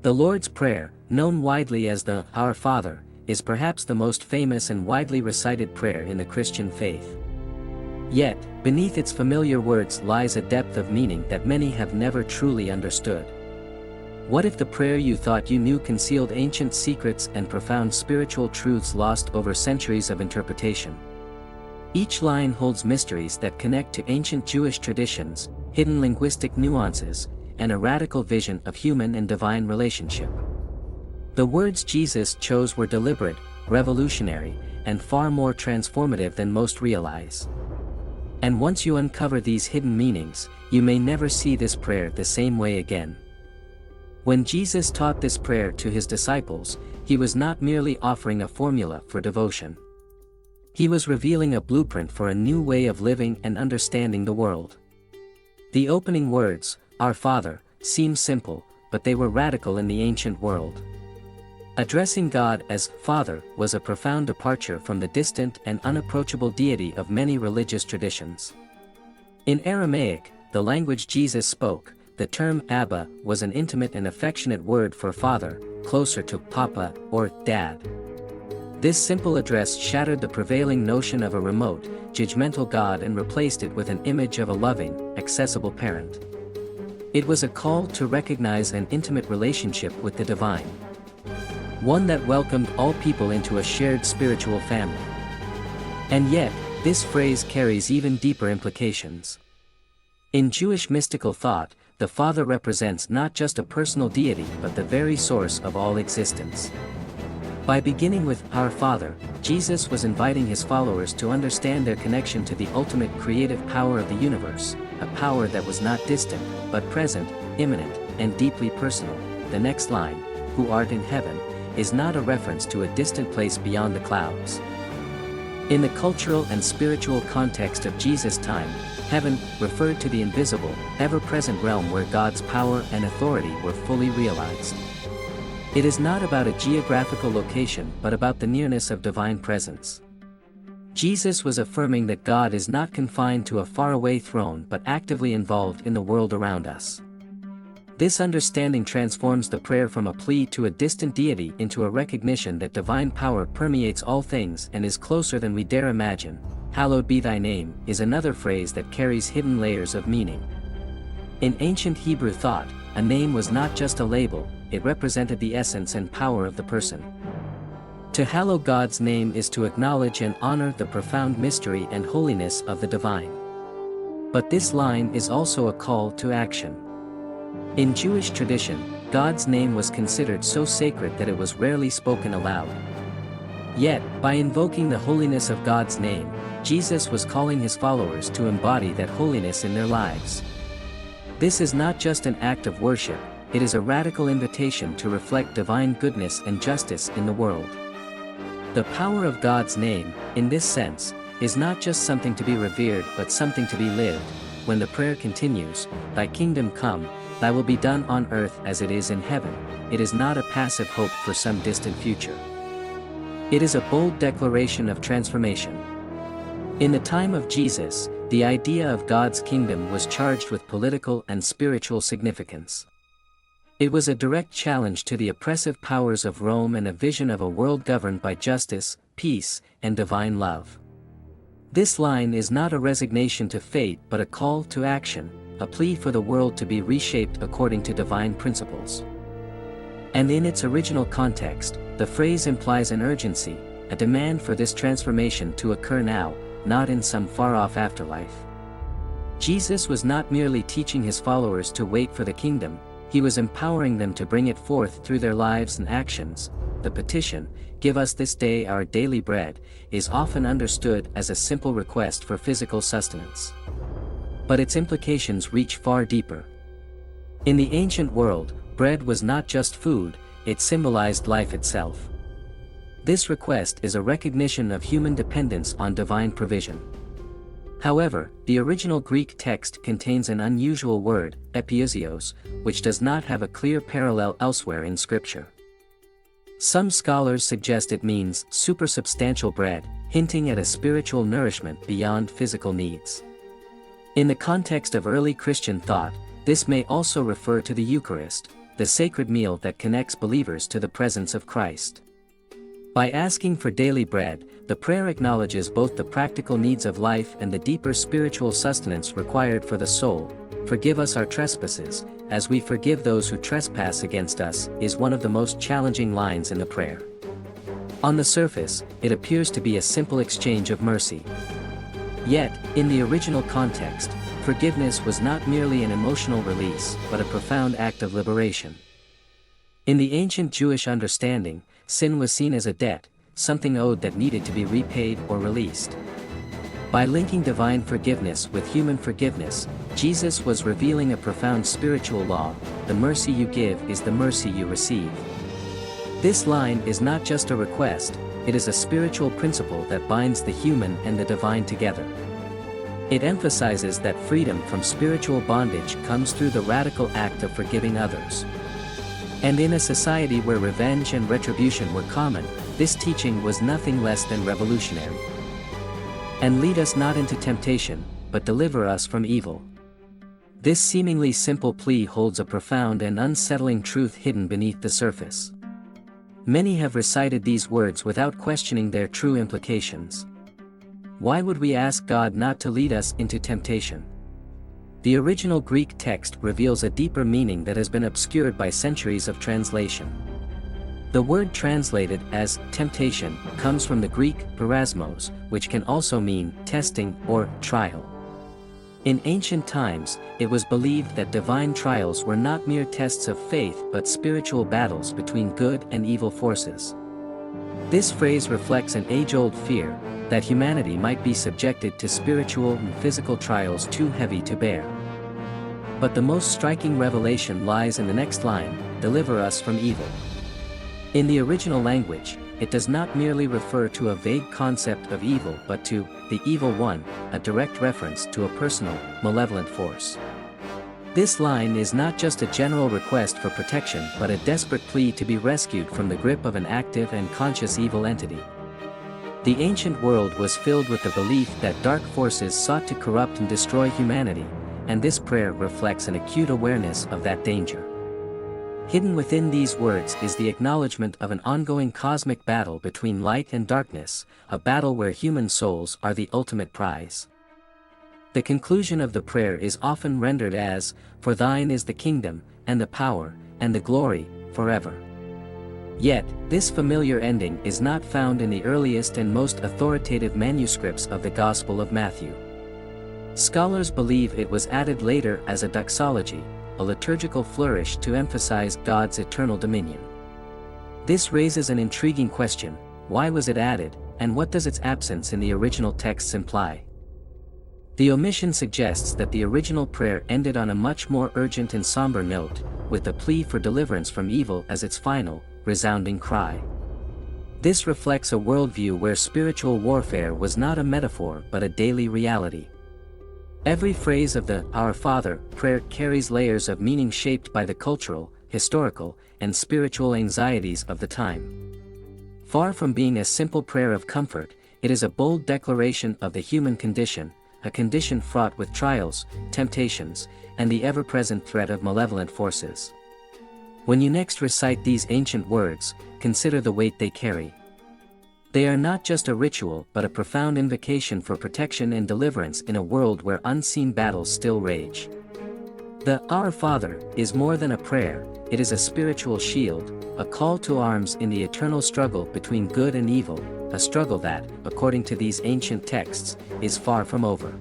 The Lord's Prayer, known widely as the Our Father, is perhaps the most famous and widely recited prayer in the Christian faith. Yet, beneath its familiar words lies a depth of meaning that many have never truly understood. What if the prayer you thought you knew concealed ancient secrets and profound spiritual truths lost over centuries of interpretation? Each line holds mysteries that connect to ancient Jewish traditions, hidden linguistic nuances, and a radical vision of human and divine relationship. The words Jesus chose were deliberate, revolutionary, and far more transformative than most realize. And once you uncover these hidden meanings, you may never see this prayer the same way again. When Jesus taught this prayer to his disciples, he was not merely offering a formula for devotion. He was revealing a blueprint for a new way of living and understanding the world. The opening words, Our Father, seem simple, but they were radical in the ancient world. Addressing God as Father was a profound departure from the distant and unapproachable deity of many religious traditions. In Aramaic, the language Jesus spoke, the term Abba was an intimate and affectionate word for father, closer to Papa or Dad. This simple address shattered the prevailing notion of a remote, judgmental God and replaced it with an image of a loving, accessible parent. It was a call to recognize an intimate relationship with the divine. One that welcomed all people into a shared spiritual family. And yet, this phrase carries even deeper implications. In Jewish mystical thought, the Father represents not just a personal deity but the very source of all existence. By beginning with Our Father, Jesus was inviting his followers to understand their connection to the ultimate creative power of the universe, a power that was not distant, but present, immanent, and deeply personal. The next line, Who art in heaven, is not a reference to a distant place beyond the clouds. In the cultural and spiritual context of Jesus' time, heaven referred to the invisible, ever-present realm where God's power and authority were fully realized. It is not about a geographical location but about the nearness of divine presence. Jesus was affirming that God is not confined to a faraway throne but actively involved in the world around us. This understanding transforms the prayer from a plea to a distant deity into a recognition that divine power permeates all things and is closer than we dare imagine. Hallowed be thy name is another phrase that carries hidden layers of meaning. In ancient Hebrew thought, a name was not just a label, it represented the essence and power of the person. To hallow God's name is to acknowledge and honor the profound mystery and holiness of the divine. But this line is also a call to action. In Jewish tradition, God's name was considered so sacred that it was rarely spoken aloud. Yet, by invoking the holiness of God's name, Jesus was calling his followers to embody that holiness in their lives. This is not just an act of worship, it is a radical invitation to reflect divine goodness and justice in the world. The power of God's name, in this sense, is not just something to be revered but something to be lived. When the prayer continues, Thy kingdom come, Thy will be done on earth as it is in heaven, it is not a passive hope for some distant future. It is a bold declaration of transformation. In the time of Jesus, the idea of God's kingdom was charged with political and spiritual significance. It was a direct challenge to the oppressive powers of Rome and a vision of a world governed by justice, peace, and divine love. This line is not a resignation to fate but a call to action, a plea for the world to be reshaped according to divine principles. And in its original context, the phrase implies an urgency, a demand for this transformation to occur now, not in some far-off afterlife. Jesus was not merely teaching his followers to wait for the kingdom, he was empowering them to bring it forth through their lives and actions. The petition, "Give us this day our daily bread," is often understood as a simple request for physical sustenance. But its implications reach far deeper. In the ancient world, bread was not just food, it symbolized life itself. This request is a recognition of human dependence on divine provision. However, the original Greek text contains an unusual word, epiousios, which does not have a clear parallel elsewhere in Scripture. Some scholars suggest it means supersubstantial bread, hinting at a spiritual nourishment beyond physical needs. In the context of early Christian thought, this may also refer to the Eucharist, the sacred meal that connects believers to the presence of Christ. By asking for daily bread, the prayer acknowledges both the practical needs of life and the deeper spiritual sustenance required for the soul. "Forgive us our trespasses, as we forgive those who trespass against us," is one of the most challenging lines in the prayer. On the surface, it appears to be a simple exchange of mercy. Yet, in the original context, forgiveness was not merely an emotional release but a profound act of liberation. In the ancient Jewish understanding, sin was seen as a debt, something owed that needed to be repaid or released. By linking divine forgiveness with human forgiveness, Jesus was revealing a profound spiritual law: the mercy you give is the mercy you receive. This line is not just a request, it is a spiritual principle that binds the human and the divine together. It emphasizes that freedom from spiritual bondage comes through the radical act of forgiving others. And in a society where revenge and retribution were common, this teaching was nothing less than revolutionary. "And lead us not into temptation, but deliver us from evil." This seemingly simple plea holds a profound and unsettling truth hidden beneath the surface. Many have recited these words without questioning their true implications. Why would we ask God not to lead us into temptation? The original Greek text reveals a deeper meaning that has been obscured by centuries of translation. The word translated as temptation comes from the Greek parasmos, which can also mean testing or trial. In ancient times, it was believed that divine trials were not mere tests of faith but spiritual battles between good and evil forces. This phrase reflects an age-old fear that humanity might be subjected to spiritual and physical trials too heavy to bear. But the most striking revelation lies in the next line: "Deliver us from evil." In the original language, it does not merely refer to a vague concept of evil but to the evil one, a direct reference to a personal, malevolent force. This line is not just a general request for protection but a desperate plea to be rescued from the grip of an active and conscious evil entity. The ancient world was filled with the belief that dark forces sought to corrupt and destroy humanity, and this prayer reflects an acute awareness of that danger. Hidden within these words is the acknowledgement of an ongoing cosmic battle between light and darkness, a battle where human souls are the ultimate prize. The conclusion of the prayer is often rendered as, "For thine is the kingdom, and the power, and the glory, forever." Yet, this familiar ending is not found in the earliest and most authoritative manuscripts of the Gospel of Matthew. Scholars believe it was added later as a doxology, a liturgical flourish to emphasize God's eternal dominion. This raises an intriguing question: why was it added, and what does its absence in the original texts imply? The omission suggests that the original prayer ended on a much more urgent and somber note, with the plea for deliverance from evil as its final, resounding cry. This reflects a worldview where spiritual warfare was not a metaphor but a daily reality. Every phrase of the "Our Father" prayer carries layers of meaning shaped by the cultural, historical, and spiritual anxieties of the time. Far from being a simple prayer of comfort, it is a bold declaration of the human condition, a condition fraught with trials, temptations, and the ever-present threat of malevolent forces. When you next recite these ancient words, consider the weight they carry. They are not just a ritual but a profound invocation for protection and deliverance in a world where unseen battles still rage. The "Our Father" is more than a prayer, it is a spiritual shield, a call to arms in the eternal struggle between good and evil, a struggle that, according to these ancient texts, is far from over.